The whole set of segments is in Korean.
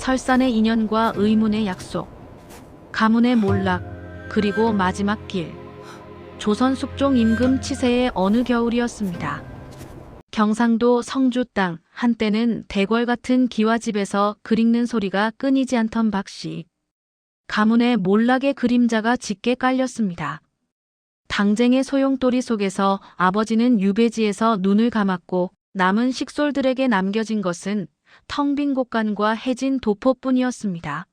설산의 인연과 의문의 약속, 가문의 몰락, 그리고 마지막 길. 조선 숙종 임금 치세의 어느 겨울이었습니다. 경상도 성주 땅, 한때는 대궐 같은 기와집에서 글 읽는 소리가 끊이지 않던 박씨. 가문의 몰락의 그림자가 짙게 깔렸습니다. 당쟁의 소용돌이 속에서 아버지는 유배지에서 눈을 감았고 남은 식솔들에게 남겨진 것은 텅 빈 곳간과 해진 도포뿐이었습니다.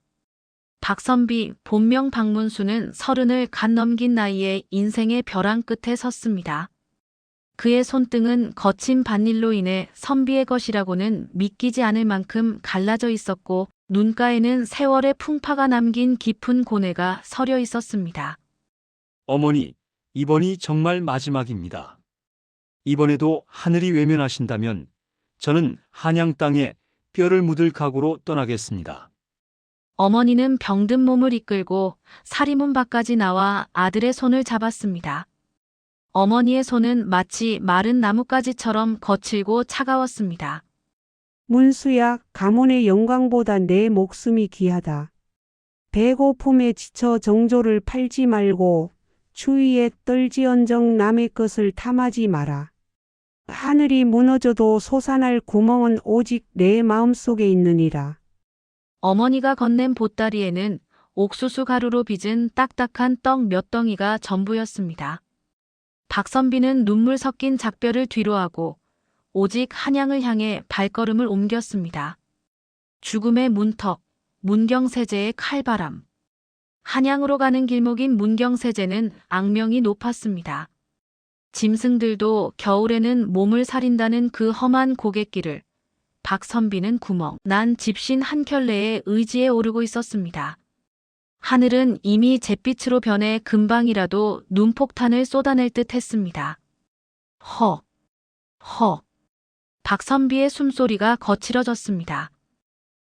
박선비, 본명 박문수는 30을 갓 넘긴 나이에 인생의 벼랑 끝에 섰습니다. 그의 손등은 거친 밭일로 인해 선비의 것이라고는 믿기지 않을 만큼 갈라져 있었고 눈가에는 세월의 풍파가 남긴 깊은 고뇌가 서려 있었습니다. 어머니, 이번이 정말 마지막입니다. 이번에도 하늘이 외면하신다면 저는 한양 땅에 뼈를 묻을 각오로 떠나겠습니다. 어머니는 병든 몸을 이끌고 사리문 밖까지 나와 아들의 손을 잡았습니다. 어머니의 손은 마치 마른 나뭇가지처럼 거칠고 차가웠습니다. 문수야, 가문의 영광보다 내 목숨이 귀하다. 배고픔에 지쳐 정조를 팔지 말고 추위에 떨지언정 남의 것을 탐하지 마라. 하늘이 무너져도 솟아날 구멍은 오직 내 마음속에 있느니라. 어머니가 건넨 보따리에는 옥수수 가루로 빚은 딱딱한 떡 몇 덩이가 전부였습니다. 박선비는 눈물 섞인 작별을 뒤로하고 오직 한양을 향해 발걸음을 옮겼습니다. 죽음의 문턱, 문경세제의 칼바람. 한양으로 가는 길목인 문경세제는 악명이 높았습니다. 짐승들도 겨울에는 몸을 사린다는 그 험한 고갯길을 박선비는 구멍 난 집신 한 켤레에 의지에 오르고 있었습니다. 하늘은 이미 잿빛으로 변해 금방이라도 눈폭탄을 쏟아낼 듯 했습니다. 허, 허. 박선비의 숨소리가 거칠어졌습니다.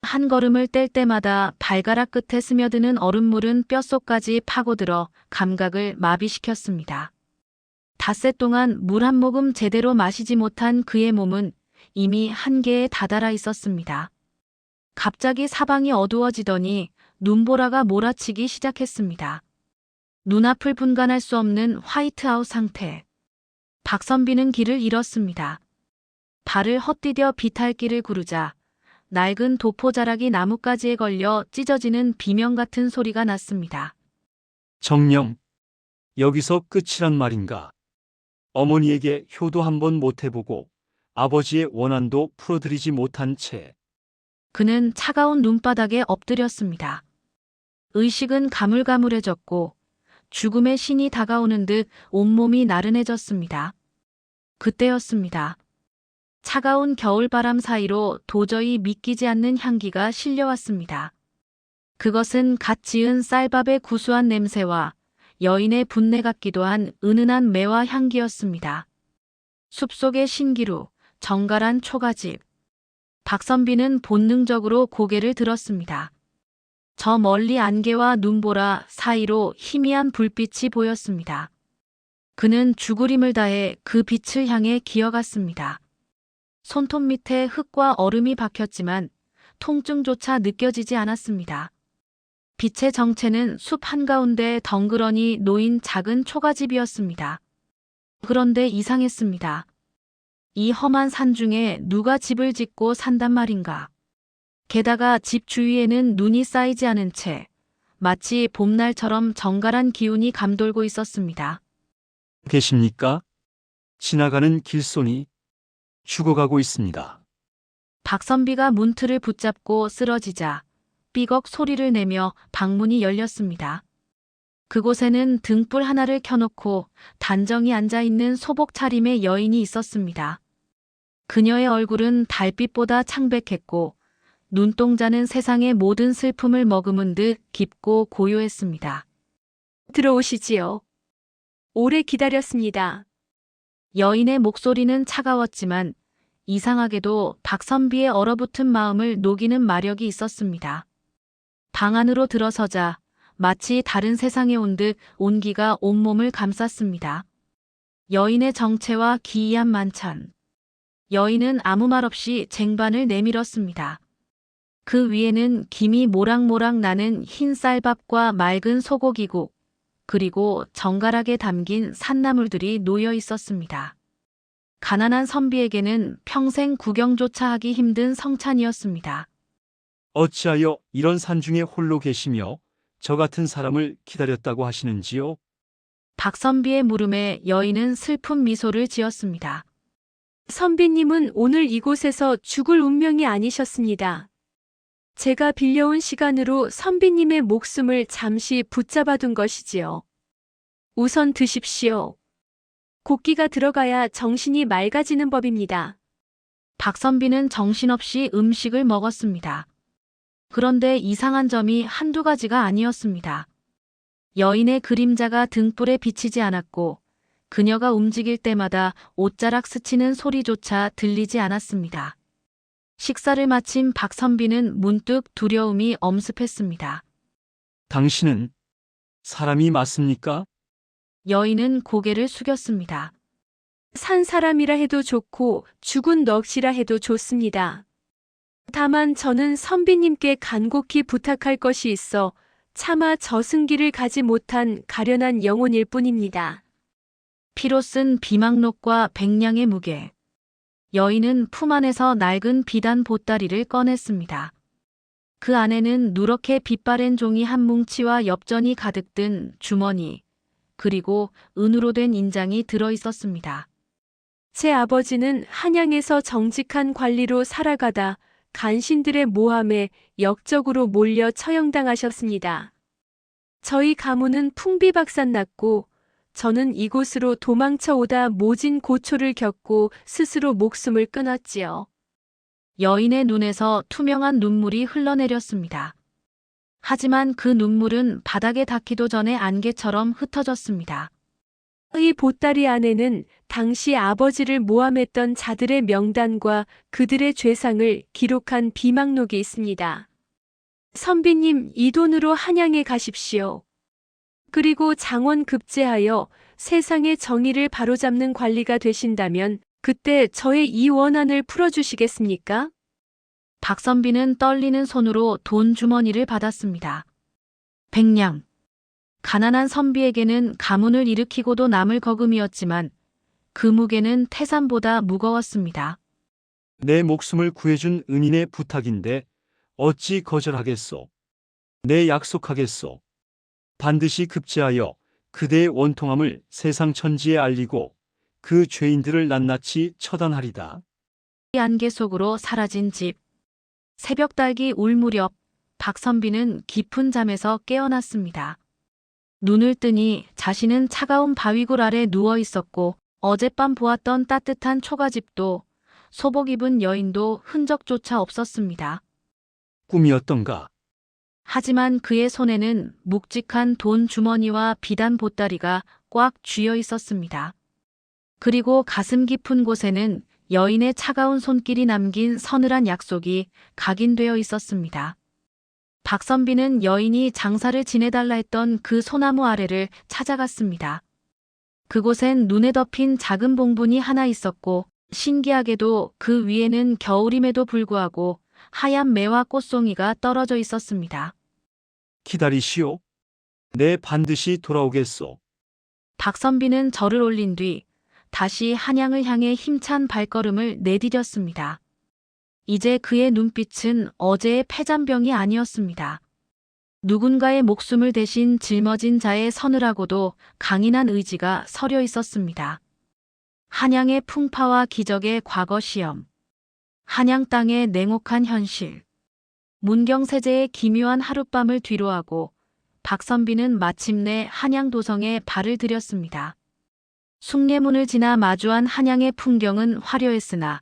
한 걸음을 뗄 때마다 발가락 끝에 스며드는 얼음물은 뼛속까지 파고들어 감각을 마비시켰습니다. 닷새 동안 물 한 모금 제대로 마시지 못한 그의 몸은 이미 한계에 다다라 있었습니다. 갑자기 사방이 어두워지더니 눈보라가 몰아치기 시작했습니다. 눈앞을 분간할 수 없는 화이트아웃 상태. 박선비는 길을 잃었습니다. 발을 헛디뎌 비탈길을 구르자 낡은 도포자락이 나뭇가지에 걸려 찢어지는 비명 같은 소리가 났습니다. 정녕, 여기서 끝이란 말인가? 어머니에게 효도 한번 못 해보고 아버지의 원한도 풀어드리지 못한 채 그는 차가운 눈바닥에 엎드렸습니다. 의식은 가물가물해졌고 죽음의 신이 다가오는 듯 온몸이 나른해졌습니다. 그때였습니다. 차가운 겨울바람 사이로 도저히 믿기지 않는 향기가 실려왔습니다. 그것은 갓 지은 쌀밥의 구수한 냄새와 여인의 분내 같기도 한 은은한 매화 향기였습니다. 숲속의 신기루, 정갈한 초가집. 박선비는 본능적으로 고개를 들었습니다. 저 멀리 안개와 눈보라 사이로 희미한 불빛이 보였습니다. 그는 죽으림을 다해 그 빛을 향해 기어갔습니다. 손톱 밑에 흙과 얼음이 박혔지만 통증조차 느껴지지 않았습니다. 빛의 정체는 숲 한가운데 덩그러니 놓인 작은 초가집이었습니다. 그런데 이상했습니다. 이 험한 산 중에 누가 집을 짓고 산단 말인가. 게다가 집 주위에는 눈이 쌓이지 않은 채 마치 봄날처럼 정갈한 기운이 감돌고 있었습니다. 계십니까? 지나가는 길손이 죽어가고 있습니다. 박선비가 문틀을 붙잡고 쓰러지자 삐걱 소리를 내며 방문이 열렸습니다. 그곳에는 등불 하나를 켜놓고 단정히 앉아있는 소복 차림의 여인이 있었습니다. 그녀의 얼굴은 달빛보다 창백했고 눈동자는 세상의 모든 슬픔을 머금은 듯 깊고 고요했습니다. 들어오시지요. 오래 기다렸습니다. 여인의 목소리는 차가웠지만 이상하게도 박선비의 얼어붙은 마음을 녹이는 마력이 있었습니다. 방 안으로 들어서자 마치 다른 세상에 온 듯 온기가 온몸을 감쌌습니다. 여인의 정체와 기이한 만찬. 여인은 아무 말 없이 쟁반을 내밀었습니다. 그 위에는 김이 모락모락 나는 흰 쌀밥과 맑은 소고기국, 그리고 정갈하게 담긴 산나물들이 놓여 있었습니다. 가난한 선비에게는 평생 구경조차 하기 힘든 성찬이었습니다. 어찌하여 이런 산중에 홀로 계시며 저 같은 사람을 기다렸다고 하시는지요? 박선비의 물음에 여인은 슬픈 미소를 지었습니다. 선비님은 오늘 이곳에서 죽을 운명이 아니셨습니다. 제가 빌려온 시간으로 선비님의 목숨을 잠시 붙잡아둔 것이지요. 우선 드십시오. 곡기가 들어가야 정신이 맑아지는 법입니다. 박선비는 정신없이 음식을 먹었습니다. 그런데 이상한 점이 한두 가지가 아니었습니다. 여인의 그림자가 등불에 비치지 않았고 그녀가 움직일 때마다 옷자락 스치는 소리조차 들리지 않았습니다. 식사를 마친 박선비는 문득 두려움이 엄습했습니다. 당신은 사람이 맞습니까? 여인은 고개를 숙였습니다. 산 사람이라 해도 좋고 죽은 넋이라 해도 좋습니다. 다만 저는 선비님께 간곡히 부탁할 것이 있어 차마 저승길을 가지 못한 가련한 영혼일 뿐입니다. 피로 쓴 비망록과 백냥의 무게. 여인은 품 안에서 낡은 비단 보따리를 꺼냈습니다. 그 안에는 누렇게 빛바랜 종이 한 뭉치와 엽전이 가득 든 주머니, 그리고 은으로 된 인장이 들어 있었습니다. 제 아버지는 한양에서 정직한 관리로 살아가다 간신들의 모함에 역적으로 몰려 처형당하셨습니다. 저희 가문은 풍비박산났고 저는 이곳으로 도망쳐 오다 모진 고초를 겪고 스스로 목숨을 끊었지요. 여인의 눈에서 투명한 눈물이 흘러내렸습니다. 하지만 그 눈물은 바닥에 닿기도 전에 안개처럼 흩어졌습니다. 이 보따리 안에는 당시 아버지를 모함했던 자들의 명단과 그들의 죄상을 기록한 비망록이 있습니다. 선비님, 이 돈으로 한양에 가십시오. 그리고 장원 급제하여 세상의 정의를 바로잡는 관리가 되신다면 그때 저의 이 원한을 풀어주시겠습니까? 박선비는 떨리는 손으로 돈 주머니를 받았습니다. 100냥. 가난한 선비에게는 가문을 일으키고도 남을 거금이었지만 그 무게는 태산보다 무거웠습니다. 내 목숨을 구해준 은인의 부탁인데 어찌 거절하겠소? 내 약속하겠소. 반드시 급제하여 그대의 원통함을 세상 천지에 알리고 그 죄인들을 낱낱이 처단하리다. 이 안개 속으로 사라진 집. 새벽 달기 울 무렵 박선비는 깊은 잠에서 깨어났습니다. 눈을 뜨니 자신은 차가운 바위굴 아래 누워 있었고 어젯밤 보았던 따뜻한 초가집도 소복 입은 여인도 흔적조차 없었습니다. 꿈이었던가? 하지만 그의 손에는 묵직한 돈 주머니와 비단 보따리가 꽉 쥐어 있었습니다. 그리고 가슴 깊은 곳에는 여인의 차가운 손길이 남긴 서늘한 약속이 각인되어 있었습니다. 박선비는 여인이 장사를 지내달라 했던 그 소나무 아래를 찾아갔습니다. 그곳엔 눈에 덮인 작은 봉분이 하나 있었고 신기하게도 그 위에는 겨울임에도 불구하고 하얀 매화 꽃송이가 떨어져 있었습니다. 기다리시오. 내 반드시 돌아오겠소. 박선비는 절을 올린 뒤 다시 한양을 향해 힘찬 발걸음을 내디뎠습니다. 이제 그의 눈빛은 어제의 패잔병이 아니었습니다. 누군가의 목숨을 대신 짊어진 자의 서늘하고도 강인한 의지가 서려 있었습니다. 한양의 풍파와 기적의 과거 시험. 한양 땅의 냉혹한 현실. 문경세제의 기묘한 하룻밤을 뒤로하고 박선비는 마침내 한양 도성에 발을 들였습니다. 숭례문을 지나 마주한 한양의 풍경은 화려했으나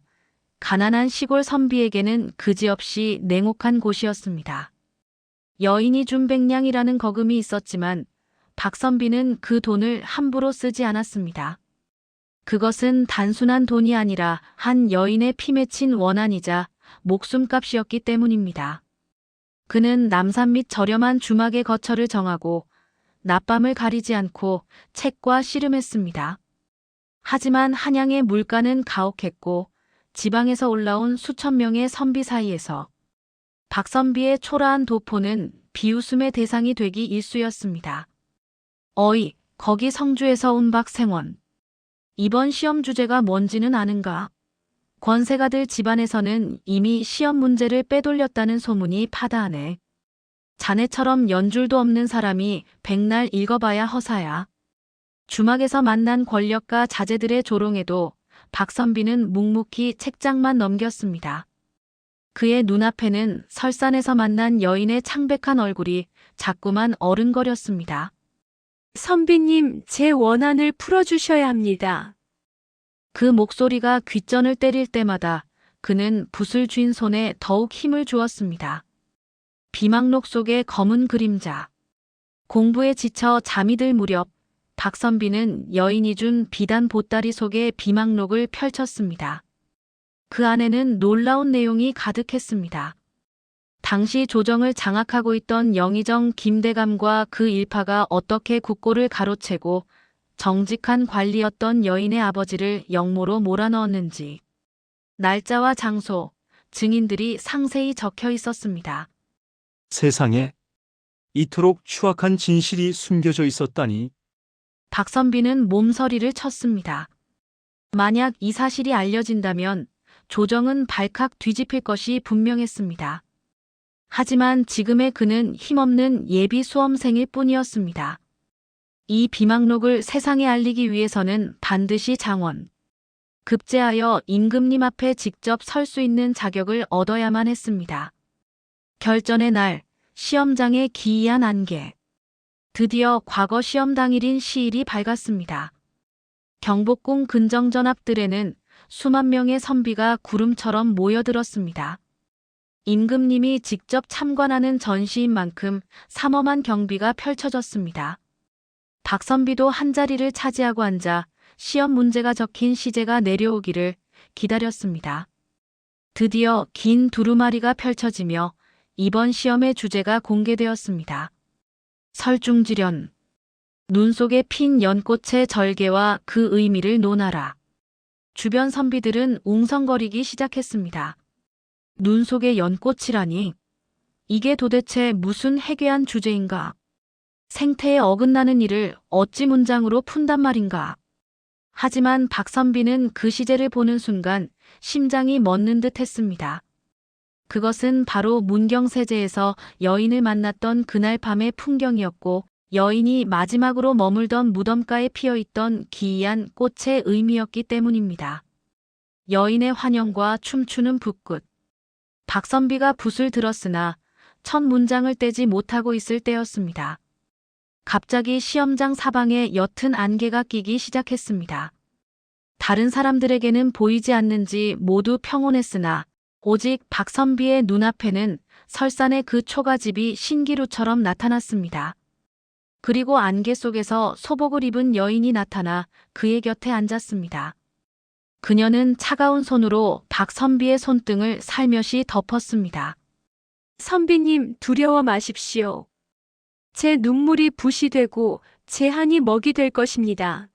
가난한 시골 선비에게는 그지없이 냉혹한 곳이었습니다. 여인이 준 100냥이라는 거금이 있었지만 박선비는 그 돈을 함부로 쓰지 않았습니다. 그것은 단순한 돈이 아니라 한 여인의 피 맺힌 원한이자 목숨값이었기 때문입니다. 그는 남산 및 저렴한 주막의 거처를 정하고 낮밤을 가리지 않고 책과 씨름했습니다. 하지만 한양의 물가는 가혹했고 지방에서 올라온 수천 명의 선비 사이에서 박선비의 초라한 도포는 비웃음의 대상이 되기 일쑤였습니다. 어이, 거기 성주에서 온 박생원. 이번 시험 주제가 뭔지는 아는가? 권세가들 집안에서는 이미 시험 문제를 빼돌렸다는 소문이 파다하네. 자네처럼 연줄도 없는 사람이 백날 읽어봐야 허사야. 주막에서 만난 권력가 자제들의 조롱에도 박선비는 묵묵히 책장만 넘겼습니다. 그의 눈앞에는 설산에서 만난 여인의 창백한 얼굴이 자꾸만 어른거렸습니다. 선비님, 제 원한을 풀어주셔야 합니다. 그 목소리가 귓전을 때릴 때마다 그는 붓을 쥔 손에 더욱 힘을 주었습니다. 비망록 속의 검은 그림자. 공부에 지쳐 잠이 들 무렵 박선비는 여인이 준 비단 보따리 속에 비망록을 펼쳤습니다. 그 안에는 놀라운 내용이 가득했습니다. 당시 조정을 장악하고 있던 영의정 김대감과 그 일파가 어떻게 국고를 가로채고 정직한 관리였던 여인의 아버지를 역모로 몰아넣었는지, 날짜와 장소, 증인들이 상세히 적혀 있었습니다. 세상에 이토록 추악한 진실이 숨겨져 있었다니. 박선비는 몸서리를 쳤습니다. 만약 이 사실이 알려진다면 조정은 발칵 뒤집힐 것이 분명했습니다. 하지만 지금의 그는 힘없는 예비 수험생일 뿐이었습니다. 이 비망록을 세상에 알리기 위해서는 반드시 장원, 급제하여 임금님 앞에 직접 설 수 있는 자격을 얻어야만 했습니다. 결전의 날, 시험장의 기이한 안개. 드디어 과거 시험 당일인 시일이 밝았습니다. 경복궁 근정전 앞들에는 수만 명의 선비가 구름처럼 모여들었습니다. 임금님이 직접 참관하는 전시인 만큼 삼엄한 경비가 펼쳐졌습니다. 박선비도 한자리를 차지하고 앉아 시험 문제가 적힌 시제가 내려오기를 기다렸습니다. 드디어 긴 두루마리가 펼쳐지며 이번 시험의 주제가 공개되었습니다. 설중지련. 눈 속에 핀 연꽃의 절개와 그 의미를 논하라. 주변 선비들은 웅성거리기 시작했습니다. 눈 속에 연꽃이라니. 이게 도대체 무슨 해괴한 주제인가? 생태에 어긋나는 일을 어찌 문장으로 푼단 말인가? 하지만 박선비는 그 시제를 보는 순간 심장이 멎는 듯 했습니다. 그것은 바로 문경세제에서 여인을 만났던 그날 밤의 풍경이었고, 여인이 마지막으로 머물던 무덤가에 피어있던 기이한 꽃의 의미였기 때문입니다. 여인의 환영과 춤추는 붓끝. 박선비가 붓을 들었으나 첫 문장을 떼지 못하고 있을 때였습니다. 갑자기 시험장 사방에 옅은 안개가 끼기 시작했습니다. 다른 사람들에게는 보이지 않는지 모두 평온했으나 오직 박선비의 눈앞에는 설산의 그 초가집이 신기루처럼 나타났습니다. 그리고 안개 속에서 소복을 입은 여인이 나타나 그의 곁에 앉았습니다. 그녀는 차가운 손으로 박선비의 손등을 살며시 덮었습니다. 선비님, 두려워 마십시오. 제 눈물이 붓이 되고 제 한이 먹이 될 것입니다.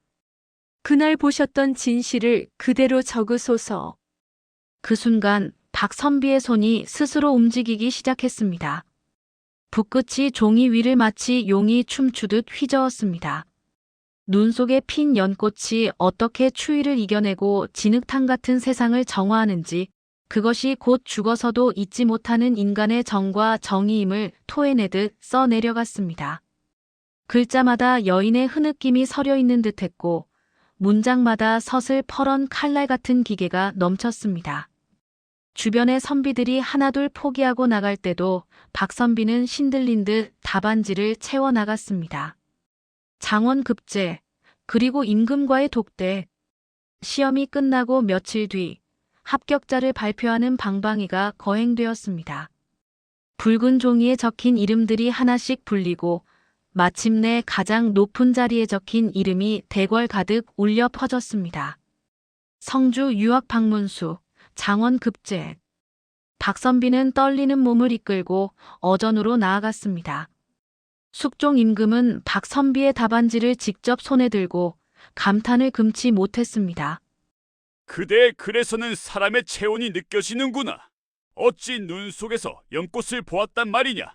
그날 보셨던 진실을 그대로 적으소서. 그 순간 박선비의 손이 스스로 움직이기 시작했습니다. 붓끝이 종이 위를 마치 용이 춤추듯 휘저었습니다. 눈 속에 핀 연꽃이 어떻게 추위를 이겨내고 진흙탕 같은 세상을 정화하는지, 그것이 곧 죽어서도 잊지 못하는 인간의 정과 정의임을 토해내듯 써내려갔습니다. 글자마다 여인의 흐느낌이 서려 있는 듯했고, 문장마다 서슬퍼런 칼날 같은 기계가 넘쳤습니다. 주변의 선비들이 하나둘 포기하고 나갈 때도 박선비는 신들린 듯 답안지를 채워나갔습니다. 장원급제, 그리고 임금과의 독대. 시험이 끝나고 며칠 뒤 합격자를 발표하는 방방이가 거행되었습니다. 붉은 종이에 적힌 이름들이 하나씩 불리고 마침내 가장 높은 자리에 적힌 이름이 대궐 가득 울려 퍼졌습니다. 성주 유학 방문수, 장원급제. 박선비는 떨리는 몸을 이끌고 어전으로 나아갔습니다. 숙종 임금은 박선비의 답안지를 직접 손에 들고 감탄을 금치 못했습니다. 그대의 글에서는 사람의 체온이 느껴지는구나. 어찌 눈 속에서 연꽃을 보았단 말이냐.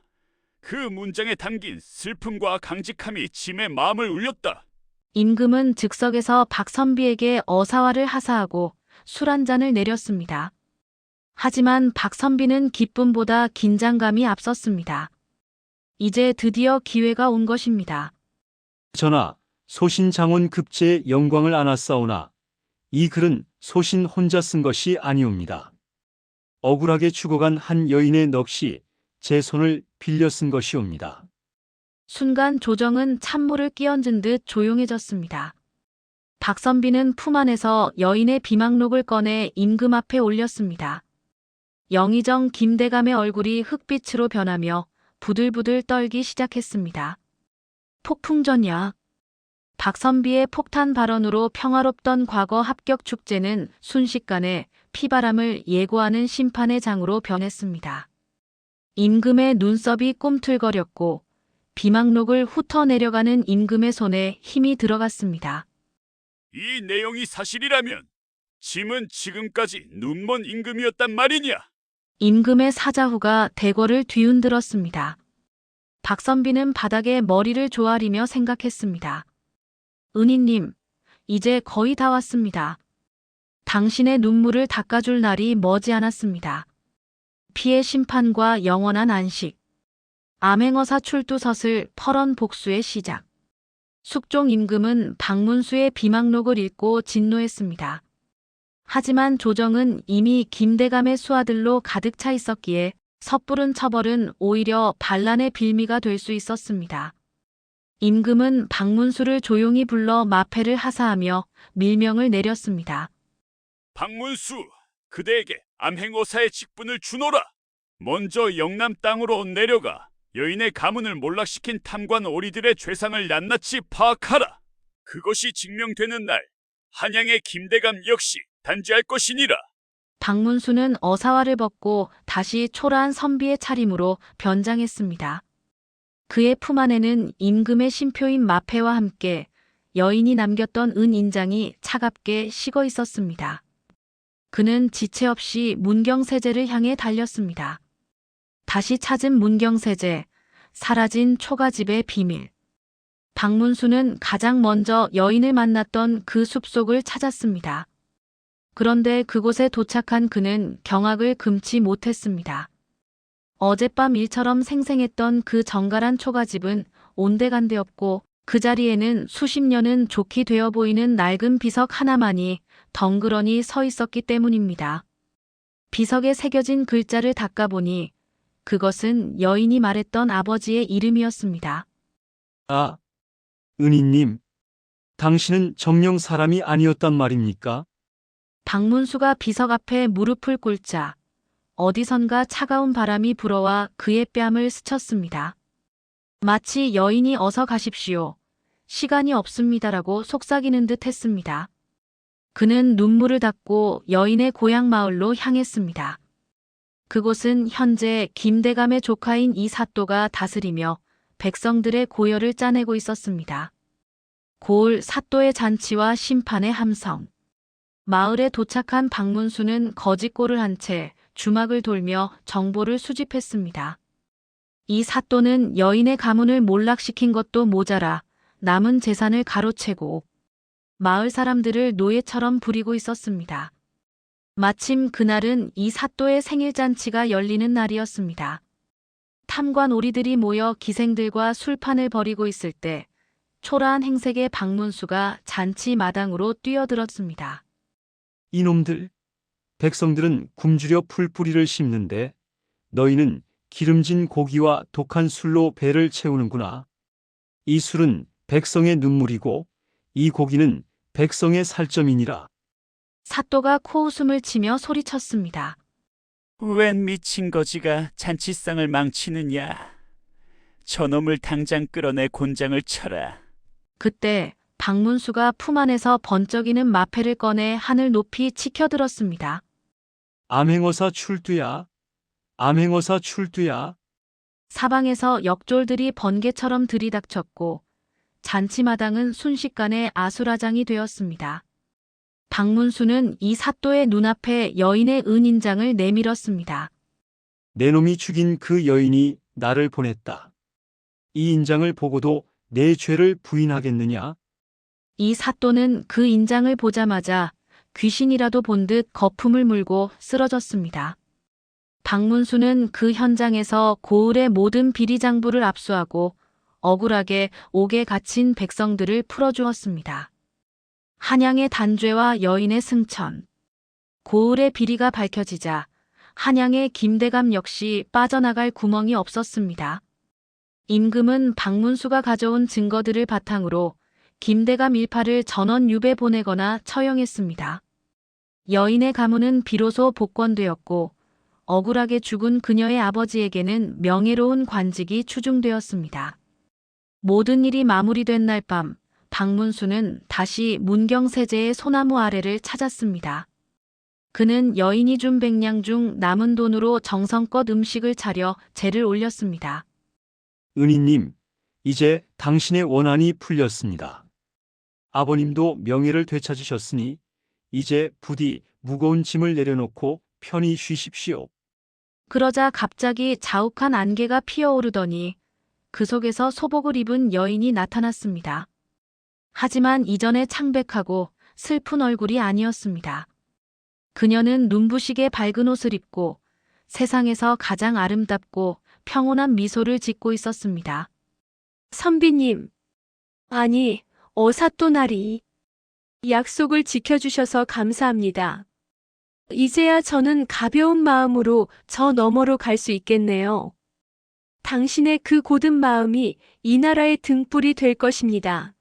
그 문장에 담긴 슬픔과 강직함이 짐의 마음을 울렸다. 임금은 즉석에서 박선비에게 어사화를 하사하고 술 한 잔을 내렸습니다. 하지만 박선비는 기쁨보다 긴장감이 앞섰습니다. 이제 드디어 기회가 온 것입니다. 전하, 소신 장원 급제의 영광을 안았사오나 이 글은 소신 혼자 쓴 것이 아니옵니다. 억울하게 죽어간 한 여인의 넋이 제 손을 빌려 쓴 것이옵니다. 순간 조정은 찬물을 끼얹은 듯 조용해졌습니다. 박선비는 품 안에서 여인의 비망록을 꺼내 임금 앞에 올렸습니다. 영의정 김대감의 얼굴이 흑빛으로 변하며 부들부들 떨기 시작했습니다. 폭풍전야. 박선비의 폭탄 발언으로 평화롭던 과거 합격 축제는 순식간에 피바람을 예고하는 심판의 장으로 변했습니다. 임금의 눈썹이 꿈틀거렸고 비망록을 훑어내려가는 임금의 손에 힘이 들어갔습니다. 이 내용이 사실이라면 짐은 지금까지 눈먼 임금이었단 말이냐. 임금의 사자후가 대궐을 뒤흔들었습니다. 박선비는 바닥에 머리를 조아리며 생각했습니다. 은희님, 이제 거의 다 왔습니다. 당신의 눈물을 닦아줄 날이 머지않았습니다. 피해 심판과 영원한 안식. 암행어사 출두서슬 퍼런 복수의 시작. 숙종 임금은 박문수의 비망록을 읽고 진노했습니다. 하지만 조정은 이미 김대감의 수하들로 가득 차 있었기에 섣부른 처벌은 오히려 반란의 빌미가 될 수 있었습니다. 임금은 박문수를 조용히 불러 마패를 하사하며 밀명을 내렸습니다. 박문수, 그대에게 암행어사의 직분을 주노라. 먼저 영남 땅으로 내려가 여인의 가문을 몰락시킨 탐관 오리들의 죄상을 낱낱이 파악하라. 그것이 증명되는 날 한양의 김대감 역시 단죄할 것이니라. 박문수는 어사화를 벗고 다시 초라한 선비의 차림으로 변장했습니다. 그의 품 안에는 임금의 신표인 마패와 함께 여인이 남겼던 은인장이 차갑게 식어 있었습니다. 그는 지체 없이 문경세제를 향해 달렸습니다. 다시 찾은 문경세제, 사라진 초가집의 비밀. 박문수는 가장 먼저 여인을 만났던 그 숲속을 찾았습니다. 그런데 그곳에 도착한 그는 경악을 금치 못했습니다. 어젯밤 일처럼 생생했던 그 정갈한 초가집은 온데간데 없고 그 자리에는 수십 년은 좋게 되어 보이는 낡은 비석 하나만이 덩그러니 서 있었기 때문입니다. 비석에 새겨진 글자를 닦아보니 그것은 여인이 말했던 아버지의 이름이었습니다. 아, 은희님, 당신은 정령 사람이 아니었단 말입니까? 박문수가 비석 앞에 무릎을 꿇자 어디선가 차가운 바람이 불어와 그의 뺨을 스쳤습니다. 마치 여인이 어서 가십시오. 시간이 없습니다라고 속삭이는 듯 했습니다. 그는 눈물을 닦고 여인의 고향 마을로 향했습니다. 그곳은 현재 김대감의 조카인 이사또가 다스리며 백성들의 고열을 짜내고 있었습니다. 고을 사또의 잔치와 심판의 함성. 마을에 도착한 박문수는 거짓골을 한 채 주막을 돌며 정보를 수집했습니다. 이 사또는 여인의 가문을 몰락시킨 것도 모자라 남은 재산을 가로채고 마을 사람들을 노예처럼 부리고 있었습니다. 마침 그날은 이 사또의 생일잔치가 열리는 날이었습니다. 탐관 오리들이 모여 기생들과 술판을 벌이고 있을 때 초라한 행색의 박문수가 잔치 마당으로 뛰어들었습니다. 이놈들, 백성들은 굶주려 풀뿌리를 씹는데 너희는 기름진 고기와 독한 술로 배를 채우는구나. 이 술은 백성의 눈물이고 이 고기는 백성의 살점이니라. 사또가 코웃음을 치며 소리쳤습니다. 웬 미친 거지가 잔치상을 망치느냐. 저놈을 당장 끌어내 곤장을 쳐라. 그때 박문수가 품 안에서 번쩍이는 마패를 꺼내 하늘 높이 치켜들었습니다. 암행어사 출두야. 암행어사 출두야. 사방에서 역졸들이 번개처럼 들이닥쳤고 잔치마당은 순식간에 아수라장이 되었습니다. 박문수는 이 사또의 눈앞에 여인의 은인장을 내밀었습니다. 내 놈이 죽인 그 여인이 나를 보냈다. 이 인장을 보고도 내 죄를 부인하겠느냐? 이 사또는 그 인장을 보자마자 귀신이라도 본 듯 거품을 물고 쓰러졌습니다. 박문수는 그 현장에서 고을의 모든 비리장부를 압수하고 억울하게 옥에 갇힌 백성들을 풀어주었습니다. 한양의 단죄와 여인의 승천, 고을의 비리가 밝혀지자 한양의 김대감 역시 빠져나갈 구멍이 없었습니다. 임금은 박문수가 가져온 증거들을 바탕으로 김대감 일파를 전원 유배 보내거나 처형했습니다. 여인의 가문은 비로소 복권되었고 억울하게 죽은 그녀의 아버지에게는 명예로운 관직이 추중되었습니다. 모든 일이 마무리된 날 밤 박문수는 다시 문경세제의 소나무 아래를 찾았습니다. 그는 여인이 준 백냥 중 남은 돈으로 정성껏 음식을 차려 제를 올렸습니다. 은희님, 이제 당신의 원한이 풀렸습니다. 아버님도 명예를 되찾으셨으니 이제 부디 무거운 짐을 내려놓고 편히 쉬십시오. 그러자 갑자기 자욱한 안개가 피어오르더니 그 속에서 소복을 입은 여인이 나타났습니다. 하지만 이전의 창백하고 슬픈 얼굴이 아니었습니다. 그녀는 눈부시게 밝은 옷을 입고 세상에서 가장 아름답고 평온한 미소를 짓고 있었습니다. 선비님, 아니, 어사또나리. 약속을 지켜주셔서 감사합니다. 이제야 저는 가벼운 마음으로 저 너머로 갈 수 있겠네요. 당신의 그 고든 마음이 이 나라의 등불이 될 것입니다.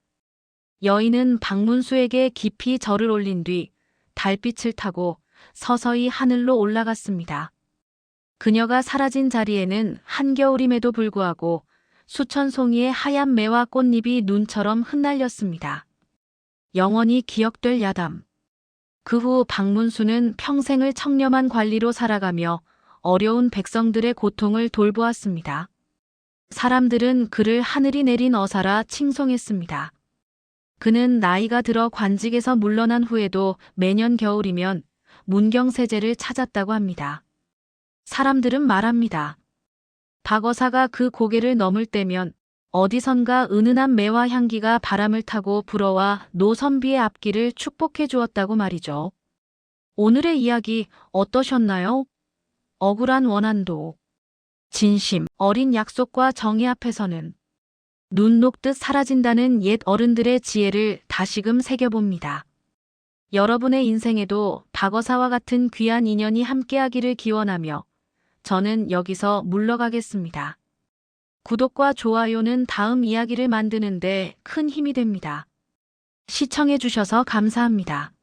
여인은 박문수에게 깊이 절을 올린 뒤 달빛을 타고 서서히 하늘로 올라갔습니다. 그녀가 사라진 자리에는 한겨울임에도 불구하고 수천 송이의 하얀 매화 꽃잎이 눈처럼 흩날렸습니다. 영원히 기억될 야담. 그 후 박문수는 평생을 청렴한 관리로 살아가며 어려운 백성들의 고통을 돌보았습니다. 사람들은 그를 하늘이 내린 어사라 칭송했습니다. 그는 나이가 들어 관직에서 물러난 후에도 매년 겨울이면 문경세제를 찾았다고 합니다. 사람들은 말합니다. 박어사가 그 고개를 넘을 때면 어디선가 은은한 매화 향기가 바람을 타고 불어와 노선비의 앞길을 축복해 주었다고 말이죠. 오늘의 이야기 어떠셨나요? 억울한 원한도, 진심, 어린 약속과 정의 앞에서는 눈 녹듯 사라진다는 옛 어른들의 지혜를 다시금 새겨봅니다. 여러분의 인생에도 박어사와 같은 귀한 인연이 함께하기를 기원하며 저는 여기서 물러가겠습니다. 구독과 좋아요는 다음 이야기를 만드는데 큰 힘이 됩니다. 시청해주셔서 감사합니다.